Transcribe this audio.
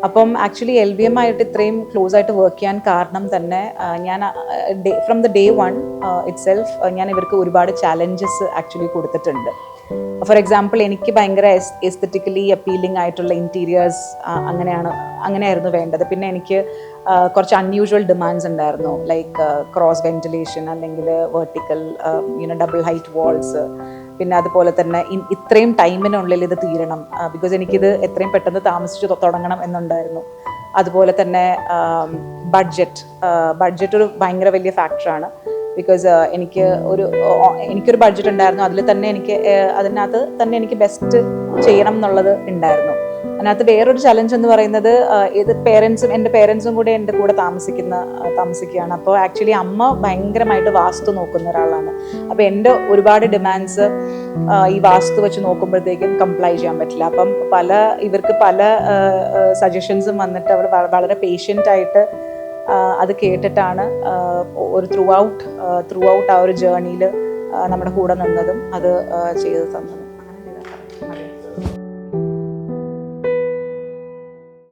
അപ്പം actually LVM ആയിട്ട് ഇത്രയും ക്ലോസ് ആയിട്ട് വർക്ക് ചെയ്യാൻ കാരണം തന്നെ ഞാൻ from the day one itself ഞാൻ ഇവർക്ക് ഒരുപാട് ചാലഞ്ചസ് ആക്ച്വലി കൊടുത്തിട്ടുണ്ട്. ഫോർ എക്സാമ്പിൾ, എനിക്ക് ഭയങ്കര എസ്തെറ്റിക്കലി അപ്പീലിംഗ് ആയിട്ടുള്ള ഇൻറ്റീരിയേഴ്സ് അങ്ങനെയായിരുന്നു വേണ്ടത്. പിന്നെ എനിക്ക് കുറച്ച് അൺയൂഷ്വൽ ഡിമാൻഡ്സ് ഉണ്ടായിരുന്നു, ലൈക്ക് ക്രോസ് വെന്റിലേഷൻ അല്ലെങ്കിൽ വെർട്ടിക്കൽ ഡബിൾ ഹൈറ്റ് വാൾസ്. പിന്നെ അതുപോലെ തന്നെ ഇത്രയും ടൈമിനുള്ളിൽ ഇത് തീരണം, ബിക്കോസ് എനിക്കിത് എത്രയും പെട്ടെന്ന് താമസിച്ച് തുടങ്ങണം എന്നുണ്ടായിരുന്നു. അതുപോലെ തന്നെ ബഡ്ജറ്റ് ഒരു ഭയങ്കര വലിയ ഫാക്ടറാണ്. ബിക്കോസ് എനിക്കൊരു ബഡ്ജറ്റ് ഉണ്ടായിരുന്നു, അതിനകത്ത് തന്നെ എനിക്ക് ബെസ്റ്റ് ചെയ്യണം എന്നുള്ളത് ഉണ്ടായിരുന്നു. അതിനകത്ത് വേറൊരു ചലഞ്ച് എന്ന് പറയുന്നത്, എൻ്റെ പേരൻസും കൂടെ എൻ്റെ കൂടെ താമസിക്കുകയാണ്. അപ്പോൾ ആക്ച്വലി അമ്മ ഭയങ്കരമായിട്ട് വാസ്തു നോക്കുന്ന ഒരാളാണ്. അപ്പോൾ എൻ്റെ ഒരുപാട് ഡിമാൻഡ്സ് ഈ വാസ്തു വെച്ച് നോക്കുമ്പോഴത്തേക്കും കംപ്ലൈ ചെയ്യാൻ പറ്റില്ല. അപ്പം ഇവർക്ക് പല സജഷൻസും വന്നിട്ട് അവർ വളരെ പേഷ്യൻ്റ് ആയിട്ട് അത് കേട്ടിട്ടാണ് ഒരു ത്രൂ ഔട്ട് ആ ഒരു ജേർണിയിൽ നമ്മുടെ കൂടെ നിന്നതും അത് ചെയ്തു തന്നത്.